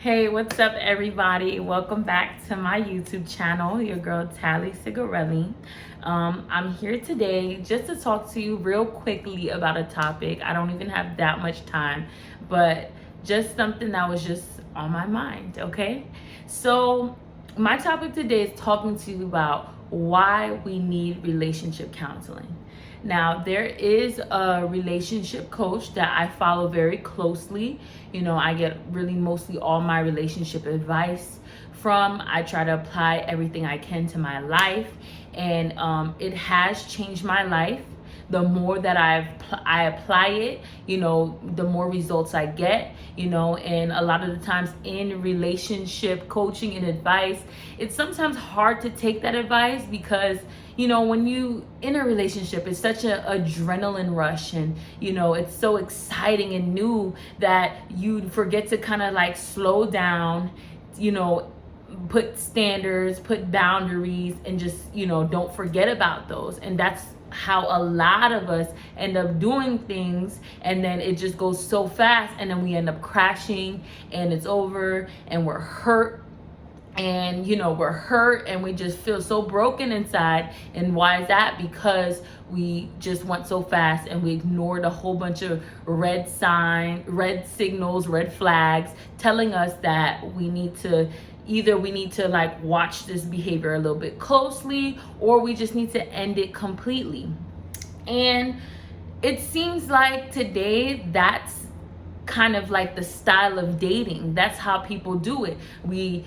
Hey, what's up, everybody? Welcome back to my YouTube channel, your girl Tally Cigarelli. I'm here today just to talk to you real quickly about a topic. I don't even have that much time, but just something that was just on my mind, okay? So, my topic today is talking to you about why we need relationship counseling. Now, there is a relationship coach that I follow very closely. You know, I get really mostly all my relationship advice from. I try to apply everything I can to my life, and it has changed my life. The more that I apply it, you know, the more results I get, you know. And a lot of the times in relationship coaching and advice, it's sometimes hard to take that advice because, you know, when you in a relationship, it's such an adrenaline rush, and you know, it's so exciting and new that you forget to kind of like slow down, you know, put standards, put boundaries, and just, you know, don't forget about those. And that's how a lot of us end up doing things, and then it just goes so fast, and then we end up crashing, and it's over, and we're hurt. And you know, we're hurt and we just feel so broken inside. And why is that? Because we just went so fast and we ignored a whole bunch of red signals, red flags telling us that we need to like watch this behavior a little bit closely, or we just need to end it completely. And it seems like today that's kind of like the style of dating. That's how people do it. We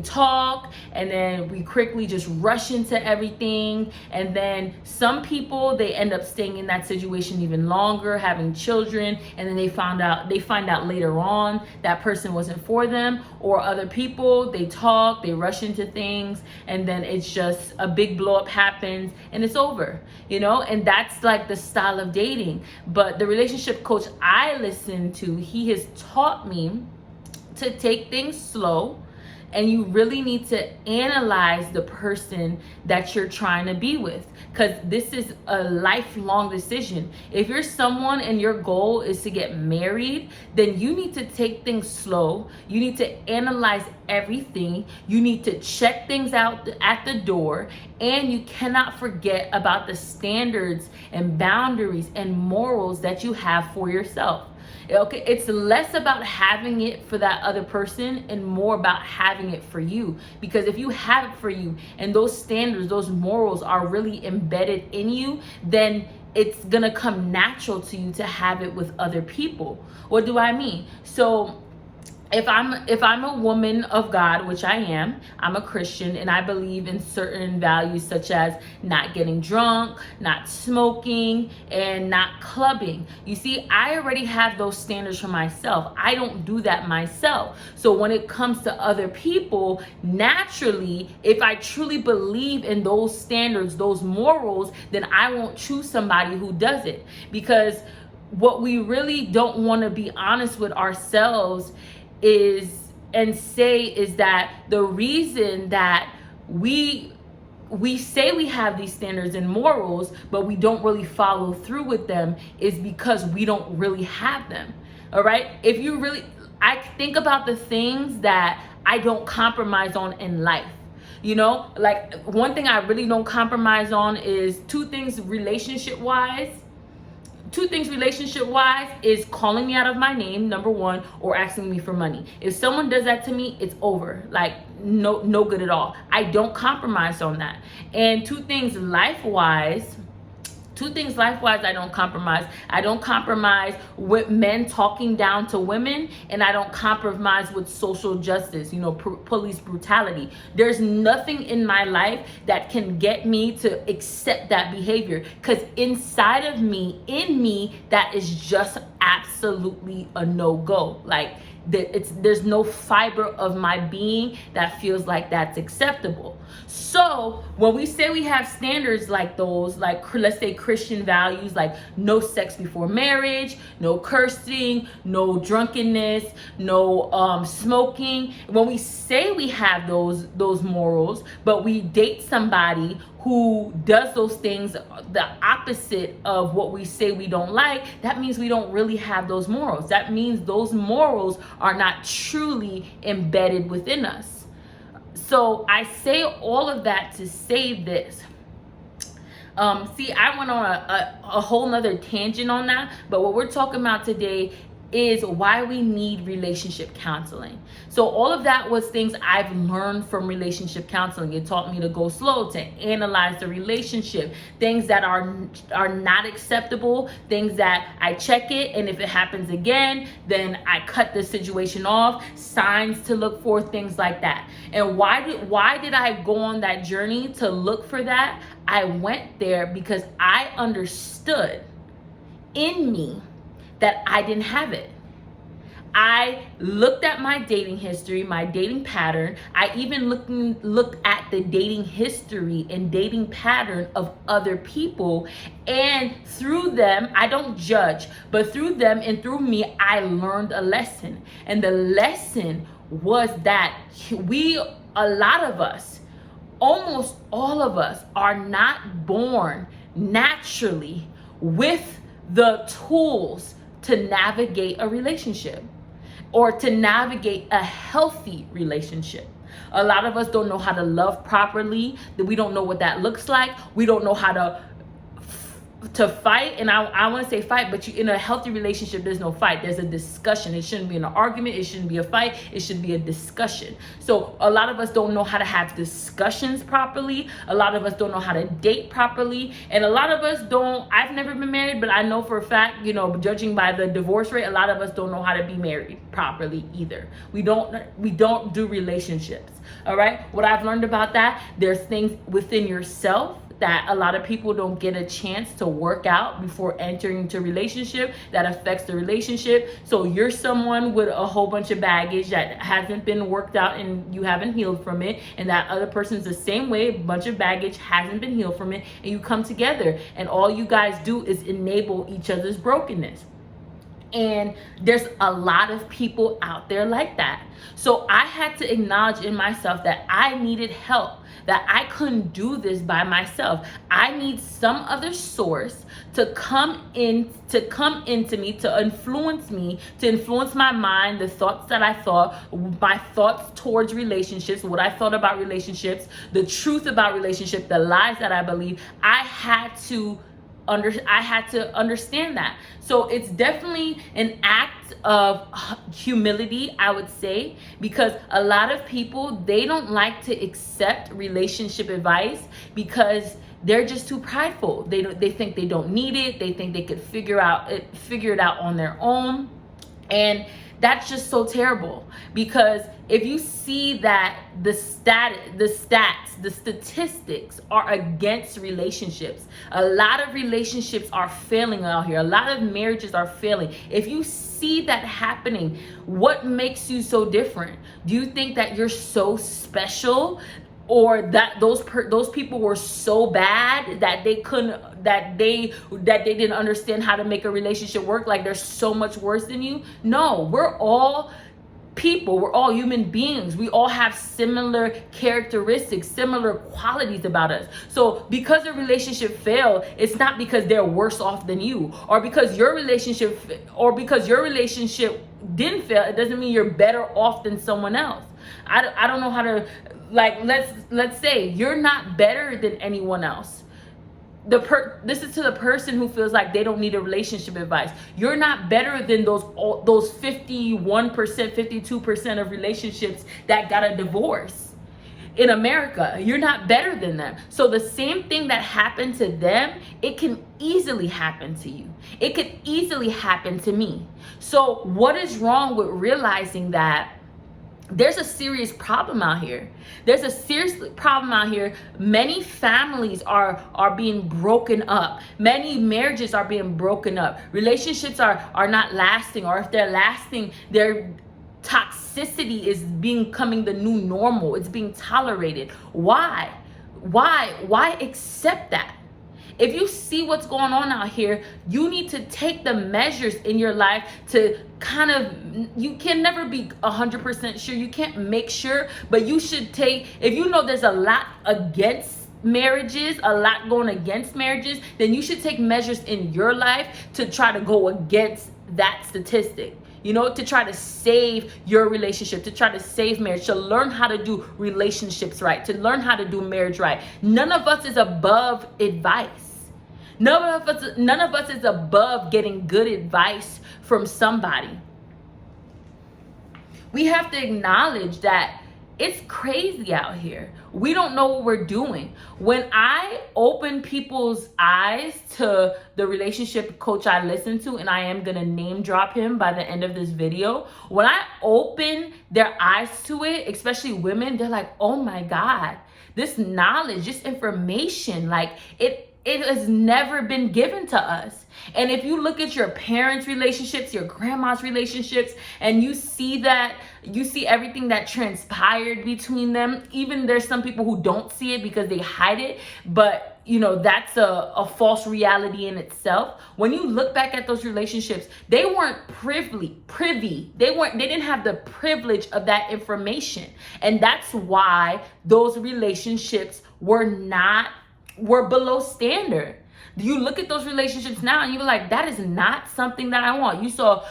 talk, and then we quickly just rush into everything, and then some people, they end up staying in that situation even longer, having children, and then they find out later on that person wasn't for them. Or other people, they talk, they rush into things, and then it's just a big blow up happens and it's over, you know. And that's like the style of dating. But the relationship coach I listen to, he has taught me to take things slow, and you really need to analyze the person that you're trying to be with, because this is a lifelong decision. If you're someone and your goal is to get married, then you need to take things slow. You need to analyze everything. You need to check things out at the door, and you cannot forget about the standards and boundaries and morals that you have for yourself. Okay, it's less about having it for that other person and more about having it for you. Because if you have it for you and those standards, those morals are really embedded in you, then it's gonna come natural to you to have it with other people. What do I mean? So if I'm a woman of God, which I am, I'm a Christian, and I believe in certain values such as not getting drunk, not smoking, and not clubbing. You see, I already have those standards for myself. I don't do that myself. So when it comes to other people, naturally, if I truly believe in those standards, those morals, then I won't choose somebody who does it. Because what we really don't want to be honest with ourselves is that the reason that we say we have these standards and morals, but we don't really follow through with them, is because we don't really have them. All right? I think about the things that I don't compromise on in life. You know, like one thing I really don't compromise on is two things relationship wise is calling me out of my name, number one, or asking me for money. If someone does that to me, it's over. Like no good at all. I don't compromise on that. And two things life-wise, I don't compromise. I don't compromise with men talking down to women, and I don't compromise with social justice, you know, police brutality. There's nothing in my life that can get me to accept that behavior, because inside of me, in me, that is just absolutely a no-go. Like there's no fiber of my being that feels like that's acceptable. So when we say we have standards like those, like let's say Christian values, like no sex before marriage, no cursing, no drunkenness, no smoking. When we say we have those morals, but we date somebody who does those things the opposite of what we say we don't like, that means we don't really have those morals. That means those morals are not truly embedded within us. So I say all of that to say this. See, I went on a whole nother tangent on that, but what we're talking about today is why we need relationship counseling. So all of that was things I've learned from relationship counseling. It taught me to go slow, to analyze the relationship, things that are not acceptable, things that I check it, and if it happens again, then I cut the situation off, signs to look for, things like that. And why did I go on that journey to look for that? I went there because I understood in me that I didn't have it. I looked at my dating history, my dating pattern. I even looked at the dating history and dating pattern of other people. And through them, I don't judge, but through them and through me, I learned a lesson. And the lesson was that a lot of us, almost all of us, are not born naturally with the tools to navigate a relationship or to navigate a healthy relationship. A lot of us don't know how to love properly, that we don't know what that looks like. We don't know how to fight, and I want to say fight, but in a healthy relationship, there's no fight. There's a discussion. It shouldn't be an argument. It shouldn't be a fight. It should be a discussion. So a lot of us don't know how to have discussions properly. A lot of us don't know how to date properly. And a lot of us don't, I've never been married, but I know for a fact, judging by the divorce rate, a lot of us don't know how to be married properly either. We don't do relationships. All right. What I've learned about that, there's things within yourself that a lot of people don't get a chance to work out before entering into a relationship that affects the relationship. So you're someone with a whole bunch of baggage that hasn't been worked out and you haven't healed from it, and that other person's the same way, a bunch of baggage, hasn't been healed from it, and you come together and all you guys do is enable each other's brokenness. And there's a lot of people out there like that. So I had to acknowledge in myself that I needed help, that I couldn't do this by myself. I need some other source to come into me, to influence my mind, the thoughts that I thought, my thoughts towards relationships, what I thought about relationships, the truth about relationships, the lies that I believe. I had to understand that. So it's definitely an act of humility, I would say, because a lot of people, they don't like to accept relationship advice because they're just too prideful. They think they don't need it. They think they could figure it out on their own. And that's just so terrible, because if you see that the statistics are against relationships, a lot of relationships are failing out here. A lot of marriages are failing. If you see that happening, what makes you so different? Do you think that you're so special, or that those people were so bad that they didn't understand how to make a relationship work, like they're so much worse than you? No, we're all people, we're all human beings. We all have similar characteristics, similar qualities about us. So because a relationship failed, it's not because they're worse off than you, or because your relationship didn't fail, it doesn't mean you're better off than someone else. I don't know how to, let's say you're not better than anyone else. This is to the person who feels like they don't need a relationship advice. You're not better than those 51%, 52% of relationships that got a divorce in America. You're not better than them. So the same thing that happened to them, it can easily happen to you. It could easily happen to me. So what is wrong with realizing that there's a serious problem out here? There's a serious problem out here. Many families are being broken up. Many marriages are being broken up. Relationships are not lasting, or if they're lasting, their toxicity is becoming the new normal. It's being tolerated. Why accept that? If you see what's going on out here, you need to take the measures in your life to you can never be 100% sure. You can't make sure, but you should take, if you know there's a lot against marriages, a lot going against marriages, then you should take measures in your life to try to go against that statistic. You know, to try to save your relationship, to try to save marriage, to learn how to do relationships right, to learn how to do marriage right. None of us is above advice. None of us is above getting good advice from somebody. We have to acknowledge that it's crazy out here. We don't know what we're doing. When I open people's eyes to the relationship coach I listen to, and I am gonna name drop him by the end of this video, when I open their eyes to it, especially women, they're like, oh my God, this knowledge, this information, like it has never been given to us. And if you look at your parents' relationships, your grandma's relationships, and you see everything that transpired between them, even there's some people who don't see it because they hide it, but you know, that's a false reality in itself. When you look back at those relationships, they weren't privy. They didn't have the privilege of that information. And that's why those relationships were below standard. You look at those relationships now and you're like, that is not something that I want. You saw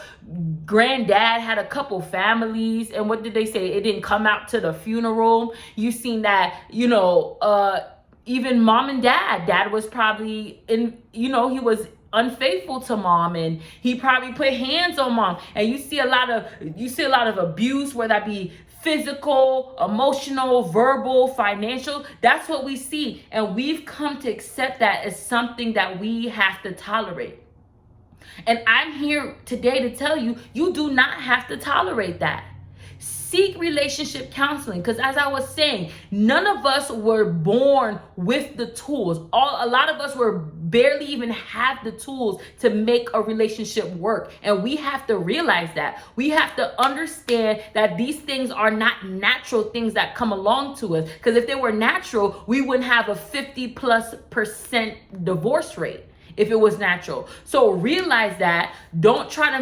granddad had a couple families, and what did they say? It didn't come out to the funeral. You seen that, you know, even mom and dad was probably he was unfaithful to mom, and he probably put hands on mom. And you see a lot of abuse, whether that be physical, emotional, verbal, financial. That's what we see. And we've come to accept that as something that we have to tolerate. And I'm here today to tell you, you do not have to tolerate that. Seek relationship counseling, because as I was saying, none of us were born with the tools. A lot of us were barely even have the tools to make a relationship work. And we have to realize that. We have to understand that these things are not natural things that come along to us. Because if they were natural, we wouldn't have a 50+% divorce rate if it was natural. So realize that. Don't try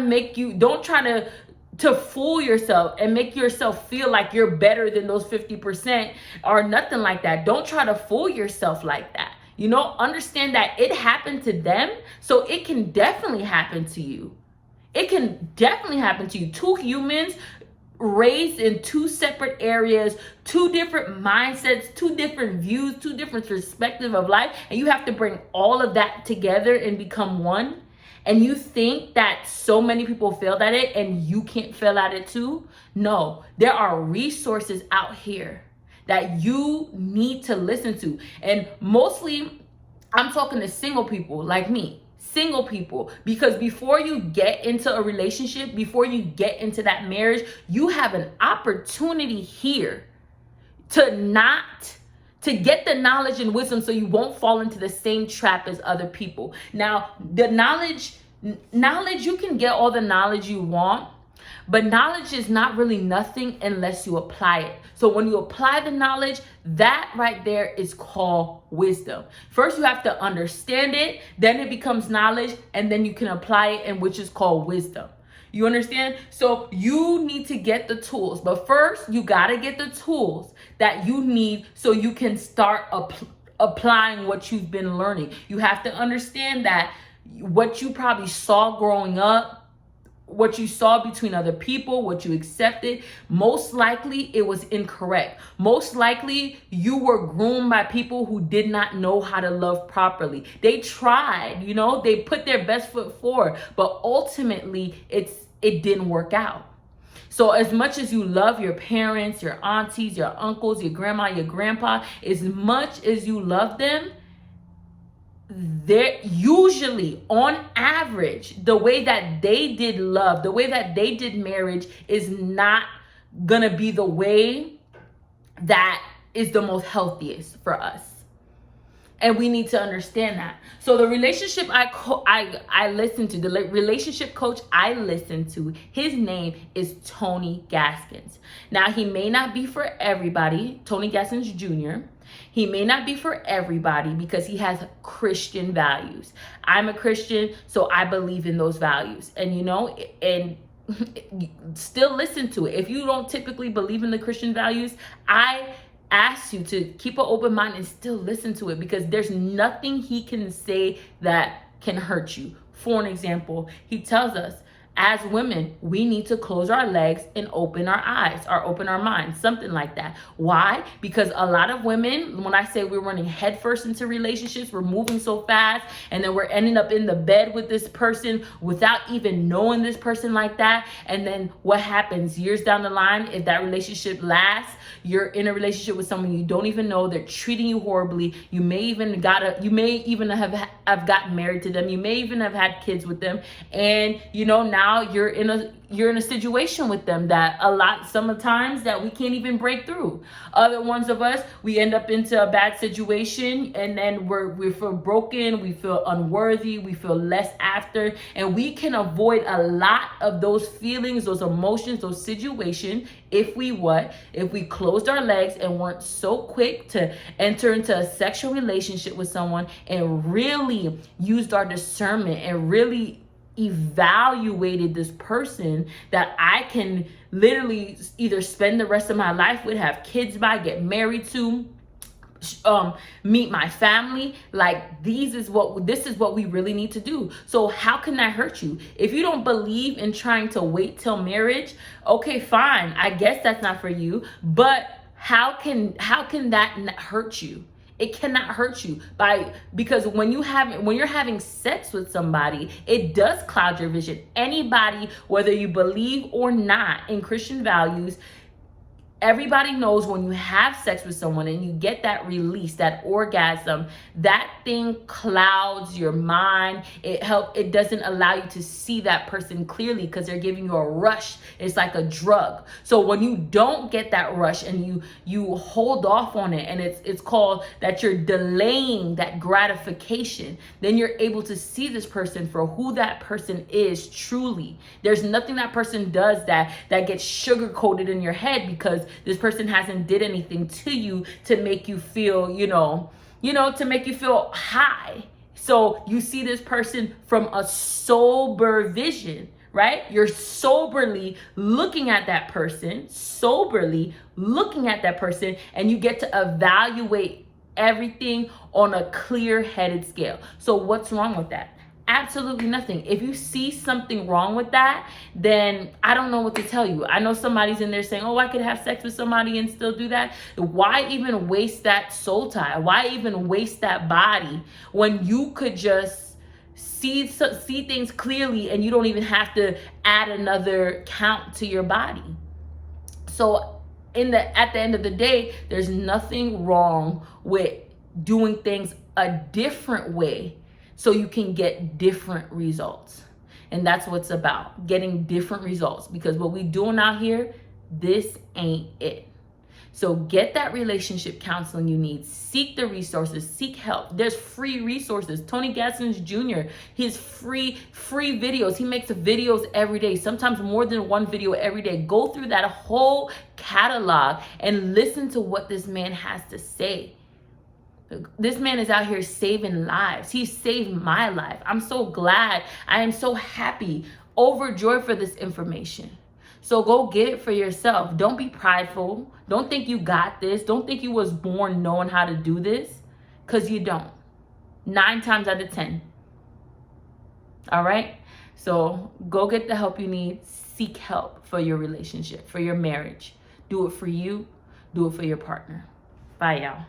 to fool yourself and make yourself feel like you're better than those 50% or nothing like that. Don't try to fool yourself like that. You know, understand that it happened to them, so it can definitely happen to you. It can definitely happen to you. Two humans raised in two separate areas, two different mindsets, two different views, two different perspectives of life, and you have to bring all of that together and become one. And you think that so many people failed at it and you can't fail at it too? No, there are resources out here that you need to listen to. And mostly I'm talking to single people like me, single people, because before you get into a relationship, before you get into that marriage, you have an opportunity here to get the knowledge and wisdom so you won't fall into the same trap as other people. Now, the knowledge, you can get all the knowledge you want, but knowledge is not really nothing unless you apply it. So when you apply the knowledge, that right there is called wisdom. First, you have to understand it, then it becomes knowledge, and then you can apply it, and which is called wisdom. You understand? So you need to get the tools, but first you got to get the tools that you need so you can start applying what you've been learning. You have to understand that what you probably saw growing up, what you saw between other people, what you accepted, most likely it was incorrect. Most likely you were groomed by people who did not know how to love properly. They tried, they put their best foot forward, but ultimately it didn't work out. So as much as you love your parents, your aunties, your uncles, your grandma, your grandpa, as much as you love them, they're usually, on average, the way that they did love, the way that they did marriage is not gonna be the way that is the most healthiest for us. And we need to understand that. So the relationship I listen to, the relationship coach I listen to, his name is Tony Gaskins. Now, he may not be for everybody, Tony Gaskins Jr. He may not be for everybody because he has Christian values. I'm a Christian, so I believe in those values. And still listen to it. If you don't typically believe in the Christian values, I asks you to keep an open mind and still listen to it, because there's nothing he can say that can hurt you. For an example, he tells us, as women, we need to close our legs and open our eyes or open our minds, something like that. Why? Because a lot of women, when I say we're running headfirst into relationships, we're moving so fast, and then we're ending up in the bed with this person without even knowing this person like that. And then what happens years down the line, if that relationship lasts, you're in a relationship with someone you don't even know, they're treating you horribly. You may even have gotten married to them. You may even have had kids with them. And now you're in a situation with them that sometimes that we can't even break through. Other ones of us, we end up into a bad situation, and then we feel broken, we feel unworthy, we feel less after, and we can avoid a lot of those feelings, those emotions, those situations if we closed our legs and weren't so quick to enter into a sexual relationship with someone and really used our discernment and really evaluated this person that I can literally either spend the rest of my life with, have kids by, get married to, meet my family. Like, this is what we really need to do. So how can that hurt you? If you don't believe in trying to wait till marriage, okay, fine, I guess that's not for you. But how can that hurt you? It cannot hurt you because when you're having sex with somebody, it does cloud your vision. Anybody, whether you believe or not in Christian values, everybody knows when you have sex with someone and you get that release, that orgasm, that thing clouds your mind. It doesn't allow you to see that person clearly because they're giving you a rush. It's like a drug. So when you don't get that rush and you hold off on it, and it's called that you're delaying that gratification, then you're able to see this person for who that person is truly. There's nothing that person does that gets sugar coated in your head, because this person hasn't did anything to you to make you feel, to make you feel high. So you see this person from a sober vision, right? You're soberly looking at that person, and you get to evaluate everything on a clear-headed scale. So what's wrong with that? Absolutely nothing. If you see something wrong with that, then I don't know what to tell you. I know somebody's in there saying, oh, I could have sex with somebody and still do that. Why even waste that soul tie? Why even waste that body when you could just see things clearly and you don't even have to add another count to your body? So at the end of the day, there's nothing wrong with doing things a different way so you can get different results. And that's what it's about, getting different results. Because what we doing out here, this ain't it. So get that relationship counseling you need. Seek the resources, seek help. There's free resources. Tony Gaskins Jr., his free videos. He makes videos every day, sometimes more than one video every day. Go through that whole catalog and listen to what this man has to say. This man is out here saving lives. He saved my life. I'm so glad. I am so happy, overjoyed for this information. So go get it for yourself. Don't be prideful. Don't think you got this. Don't think you was born knowing how to do this, because you don't. 9 times out of 10. All right? So go get the help you need. Seek help for your relationship, for your marriage. Do it for you. Do it for your partner. Bye, y'all.